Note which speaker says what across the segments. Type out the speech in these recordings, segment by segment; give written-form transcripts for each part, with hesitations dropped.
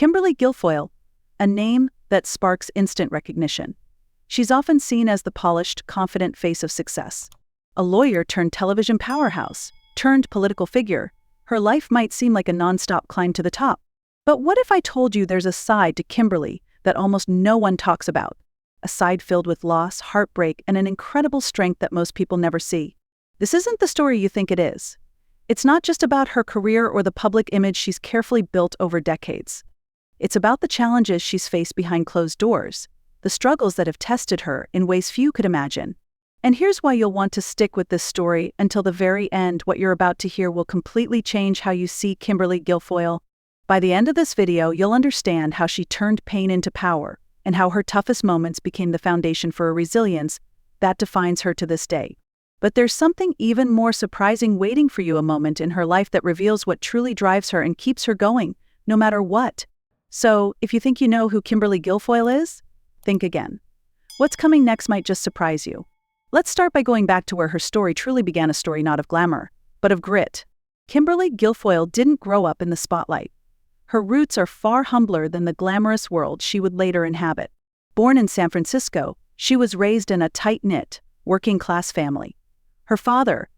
Speaker 1: Kimberly Guilfoyle, a name that sparks instant recognition. She's often seen as the polished, confident face of success. A lawyer turned television powerhouse, turned political figure. Her life might seem like a nonstop climb to the top. But what if I told you there's a side to Kimberly that almost no one talks about? A side filled with loss, heartbreak, and an incredible strength that most people never see. This isn't the story you think it is. It's not just about her career or the public image she's carefully built over decades. It's about the challenges she's faced behind closed doors, the struggles that have tested her in ways few could imagine. And here's why you'll want to stick with this story until the very end. What you're about to hear will completely change how you see Kimberly Guilfoyle. By the end of this video, you'll understand how she turned pain into power and how her toughest moments became the foundation for a resilience that defines her to this day. But there's something even more surprising waiting for you, a moment in her life that reveals what truly drives her and keeps her going, no matter what. So, if you think you know who Kimberly Guilfoyle is, think again. What's coming next might just surprise you. Let's start by going back to where her story truly began, a story not of glamour, but of grit. Kimberly Guilfoyle didn't grow up in the spotlight. Her roots are far humbler than the glamorous world she would later inhabit. Born in San Francisco, she was raised in a tight-knit, working-class family. Her father,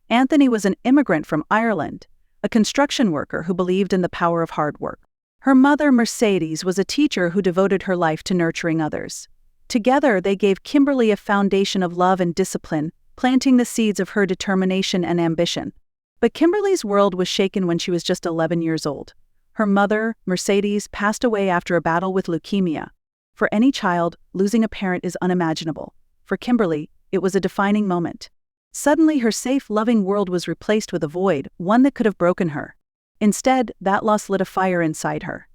Speaker 1: Anthony, was an immigrant from Ireland, a construction worker who believed in the power of hard work. Her mother, Mercedes, was a teacher who devoted her life to nurturing others. Together, they gave Kimberly a foundation of love and discipline, planting the seeds of her determination and ambition. But Kimberly's world was shaken when she was just 11 years old. Her mother, Mercedes, passed away after a battle with leukemia. For any child, losing a parent is unimaginable. For Kimberly, it was a defining moment. Suddenly, her safe, loving world was replaced with a void, one that could have broken her. Instead, that loss lit a fire inside her.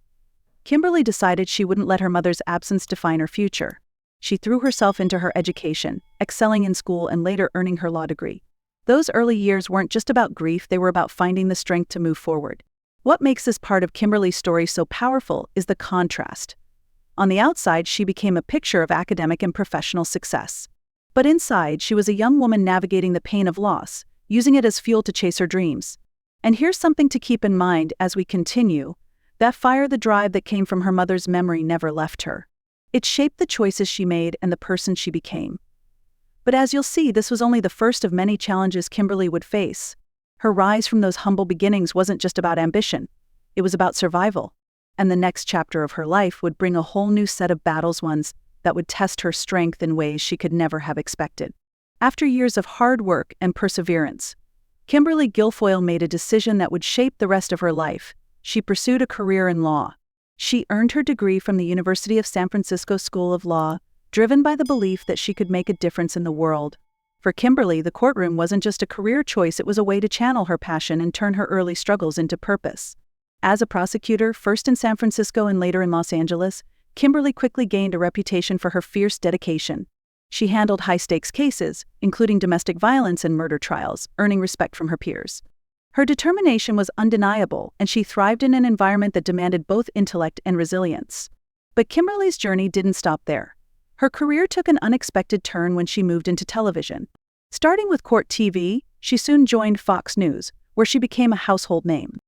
Speaker 1: Kimberly decided she wouldn't let her mother's absence define her future. She threw herself into her education, excelling in school and later earning her law degree. Those early years weren't just about grief, they were about finding the strength to move forward. What makes this part of Kimberly's story so powerful is the contrast. On the outside, she became a picture of academic and professional success. But inside, she was a young woman navigating the pain of loss, using it as fuel to chase her dreams. And here's something to keep in mind as we continue. That fire, the drive that came from her mother's memory, never left her. It shaped the choices she made and the person she became. But as you'll see, this was only the first of many challenges Kimberly would face. Her rise from those humble beginnings wasn't just about ambition. It was about survival. And the next chapter of her life would bring a whole new set of battles, ones that would test her strength in ways she could never have expected. After years of hard work and perseverance, Kimberly Guilfoyle made a decision that would shape the rest of her life. She pursued a career in law. She earned her degree from the University of San Francisco School of Law, driven by the belief that she could make a difference in the world. For Kimberly, the courtroom wasn't just a career choice, it was a way to channel her passion and turn her early struggles into purpose. As a prosecutor, first in San Francisco and later in Los Angeles, Kimberly quickly gained a reputation for her fierce dedication. She handled high-stakes cases, including domestic violence and murder trials, earning respect from her peers. Her determination was undeniable, and she thrived in an environment that demanded both intellect and resilience. But Kimberly's journey didn't stop there. Her career took an unexpected turn when she moved into television. Starting with Court TV, she soon joined Fox News, where she became a household name.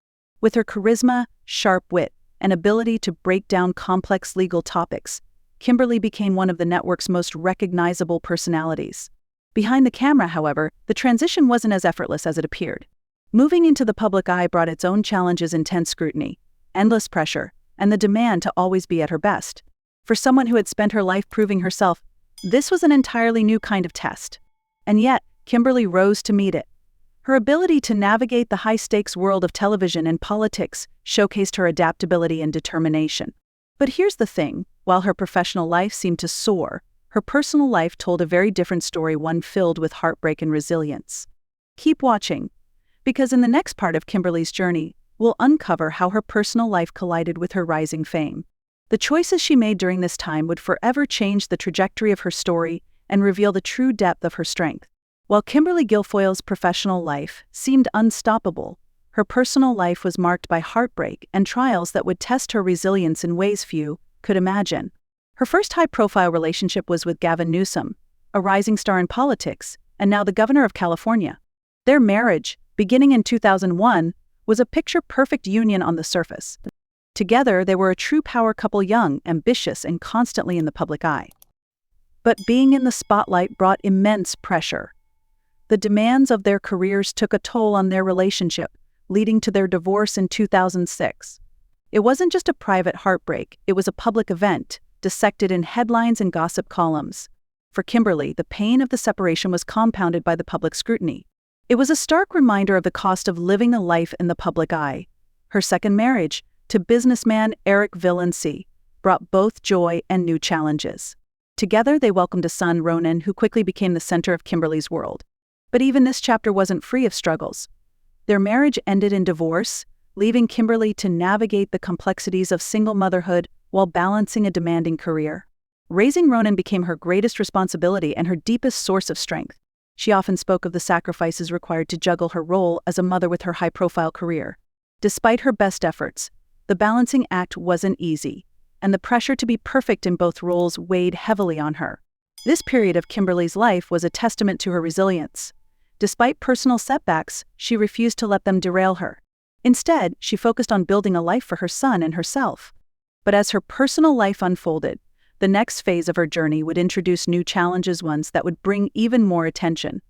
Speaker 1: With her charisma, sharp wit, and ability to break down complex legal topics, Kimberly became one of the network's most recognizable personalities. Behind the camera, however, the transition wasn't as effortless as it appeared. Moving into the public eye brought its own challenges: intense scrutiny, endless pressure, and the demand to always be at her best. For someone who had spent her life proving herself, this was an entirely new kind of test. And yet, Kimberly rose to meet it. Her ability to navigate the high-stakes world of television and politics showcased her adaptability and determination. But here's the thing, while her professional life seemed to soar, her personal life told a very different story, one filled with heartbreak and resilience. Keep watching, because in the next part of Kimberly's journey, we'll uncover how her personal life collided with her rising fame. The choices she made during this time would forever change the trajectory of her story and reveal the true depth of her strength. While Kimberly Guilfoyle's professional life seemed unstoppable, her personal life was marked by heartbreak and trials that would test her resilience in ways few could imagine. Her first high-profile relationship was with Gavin Newsom, a rising star in politics, and now the governor of California. Their marriage, beginning in 2001, was a picture-perfect union on the surface. Together, they were a true power couple, young, ambitious, and constantly in the public eye. But being in the spotlight brought immense pressure. The demands of their careers took a toll on their relationship, leading to their divorce in 2006. It wasn't just a private heartbreak, it was a public event, dissected in headlines and gossip columns. For Kimberly, the pain of the separation was compounded by the public scrutiny. It was a stark reminder of the cost of living a life in the public eye. Her second marriage, to businessman Eric Valency, brought both joy and new challenges. Together, they welcomed a son, Ronan, who quickly became the center of Kimberly's world. But even this chapter wasn't free of struggles. Their marriage ended in divorce, leaving Kimberly to navigate the complexities of single motherhood while balancing a demanding career. Raising Ronan became her greatest responsibility and her deepest source of strength. She often spoke of the sacrifices required to juggle her role as a mother with her high-profile career. Despite her best efforts, the balancing act wasn't easy, and the pressure to be perfect in both roles weighed heavily on her. This period of Kimberly's life was a testament to her resilience. Despite personal setbacks, she refused to let them derail her. Instead, she focused on building a life for her son and herself. But as her personal life unfolded, the next phase of her journey would introduce new challenges, ones that would bring even more attention,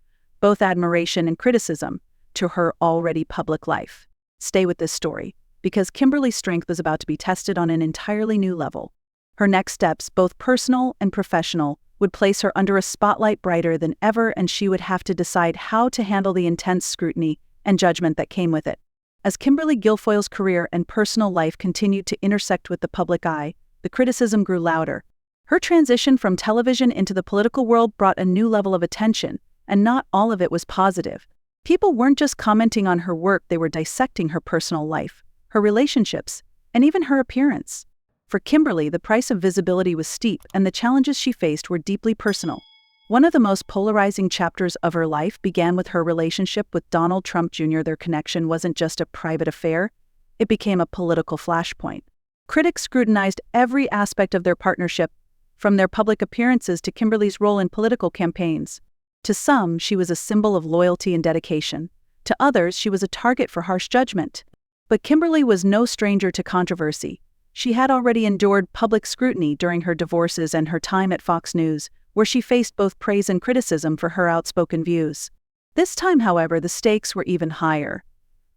Speaker 1: both admiration and criticism, to her already public life. Stay with this story, because Kimberly's strength was about to be tested on an entirely new level. Her next steps, both personal and professional, would place her under a spotlight brighter than ever, and she would have to decide how to handle the intense scrutiny and judgment that came with it. As Kimberly Guilfoyle's career and personal life continued to intersect with the public eye, the criticism grew louder. Her transition from television into the political world brought a new level of attention, and not all of it was positive. People weren't just commenting on her work, they were dissecting her personal life, her relationships, and even her appearance. For Kimberly, the price of visibility was steep, and the challenges she faced were deeply personal. One of the most polarizing chapters of her life began with her relationship with Donald Trump Jr. Their connection wasn't just a private affair, it became a political flashpoint. Critics scrutinized every aspect of their partnership, from their public appearances to Kimberly's role in political campaigns. To some, she was a symbol of loyalty and dedication. To others, she was a target for harsh judgment. But Kimberly was no stranger to controversy. She had already endured public scrutiny during her divorces and her time at Fox News, where she faced both praise and criticism for her outspoken views. This time, however, the stakes were even higher.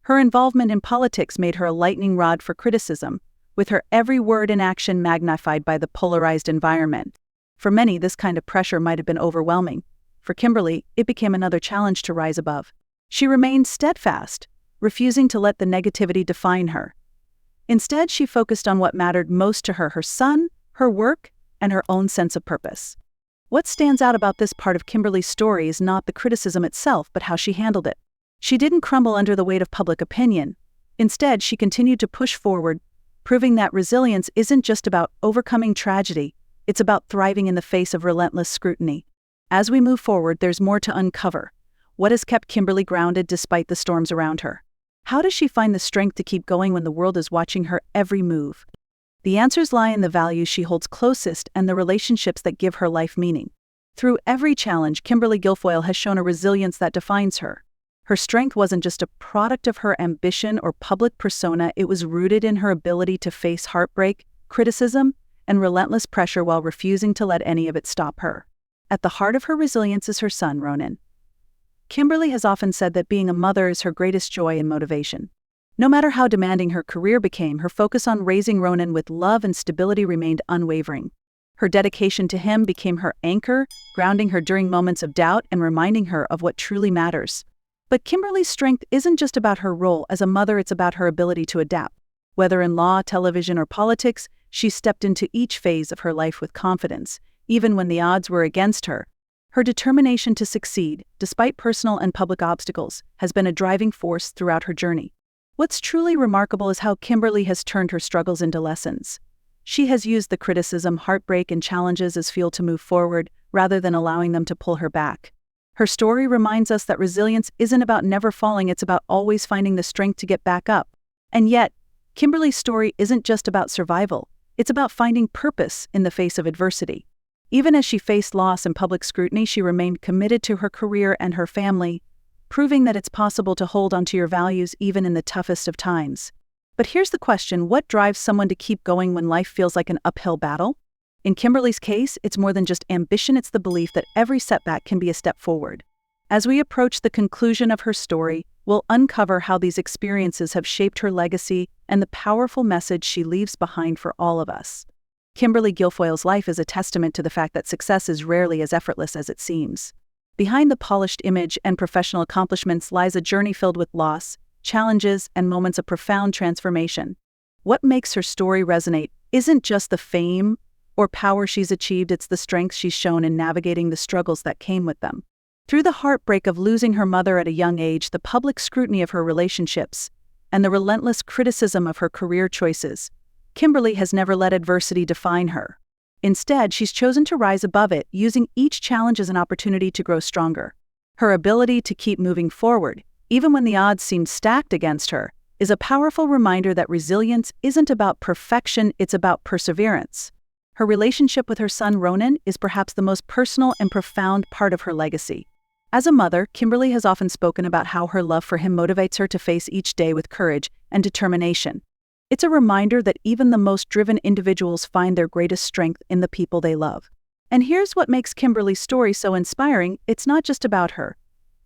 Speaker 1: Her involvement in politics made her a lightning rod for criticism, with her every word and action magnified by the polarized environment. For many, this kind of pressure might have been overwhelming. For Kimberly, it became another challenge to rise above. She remained steadfast, refusing to let the negativity define her. Instead, she focused on what mattered most to her: her son, her work, and her own sense of purpose. What stands out about this part of Kimberly's story is not the criticism itself, but how she handled it. She didn't crumble under the weight of public opinion. Instead, she continued to push forward, proving that resilience isn't just about overcoming tragedy, it's about thriving in the face of relentless scrutiny. As we move forward, there's more to uncover. What has kept Kimberly grounded despite the storms around her? How does she find the strength to keep going when the world is watching her every move? The answers lie in the values she holds closest and the relationships that give her life meaning. Through every challenge, Kimberly Guilfoyle has shown a resilience that defines her. Her strength wasn't just a product of her ambition or public persona, it was rooted in her ability to face heartbreak, criticism, and relentless pressure while refusing to let any of it stop her. At the heart of her resilience is her son, Ronan. Kimberly has often said that being a mother is her greatest joy and motivation. No matter how demanding her career became, her focus on raising Ronan with love and stability remained unwavering. Her dedication to him became her anchor, grounding her during moments of doubt and reminding her of what truly matters. But Kimberly's strength isn't just about her role as a mother, it's about her ability to adapt. Whether in law, television, or politics, she stepped into each phase of her life with confidence, even when the odds were against her. Her determination to succeed, despite personal and public obstacles, has been a driving force throughout her journey. What's truly remarkable is how Kimberly has turned her struggles into lessons. She has used the criticism, heartbreak, and challenges as fuel to move forward, rather than allowing them to pull her back. Her story reminds us that resilience isn't about never falling, it's about always finding the strength to get back up. And yet, Kimberly's story isn't just about survival, it's about finding purpose in the face of adversity. Even as she faced loss and public scrutiny, she remained committed to her career and her family, proving that it's possible to hold onto your values even in the toughest of times. But here's the question: what drives someone to keep going when life feels like an uphill battle? In Kimberly's case, it's more than just ambition, it's the belief that every setback can be a step forward. As we approach the conclusion of her story, we'll uncover how these experiences have shaped her legacy and the powerful message she leaves behind for all of us. Kimberly Guilfoyle's life is a testament to the fact that success is rarely as effortless as it seems. Behind the polished image and professional accomplishments lies a journey filled with loss, challenges, and moments of profound transformation. What makes her story resonate isn't just the fame or power she's achieved, it's the strength she's shown in navigating the struggles that came with them. Through the heartbreak of losing her mother at a young age, the public scrutiny of her relationships, and the relentless criticism of her career choices, Kimberly has never let adversity define her. Instead, she's chosen to rise above it, using each challenge as an opportunity to grow stronger. Her ability to keep moving forward, even when the odds seem stacked against her, is a powerful reminder that resilience isn't about perfection, it's about perseverance. Her relationship with her son Ronan is perhaps the most personal and profound part of her legacy. As a mother, Kimberly has often spoken about how her love for him motivates her to face each day with courage and determination. It's a reminder that even the most driven individuals find their greatest strength in the people they love. And here's what makes Kimberly's story so inspiring: it's not just about her.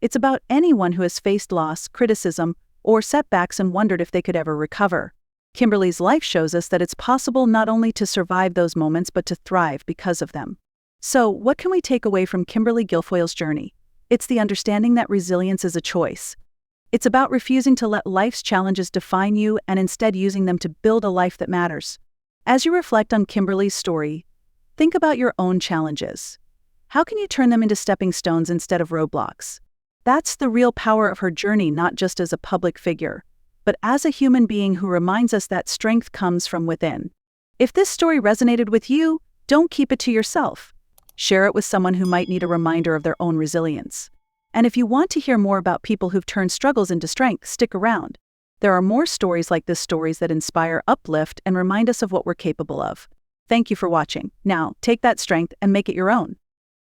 Speaker 1: It's about anyone who has faced loss, criticism, or setbacks and wondered if they could ever recover. Kimberly's life shows us that it's possible not only to survive those moments but to thrive because of them. So, what can we take away from Kimberly Guilfoyle's journey? It's the understanding that resilience is a choice. It's about refusing to let life's challenges define you and instead using them to build a life that matters. As you reflect on Kimberly's story, think about your own challenges. How can you turn them into stepping stones instead of roadblocks? That's the real power of her journey, not just as a public figure, but as a human being who reminds us that strength comes from within. If this story resonated with you, don't keep it to yourself. Share it with someone who might need a reminder of their own resilience. And if you want to hear more about people who've turned struggles into strength, stick around. There are more stories like this, stories that inspire, uplift, and remind us of what we're capable of. Thank you for watching. Now, take that strength and make it your own.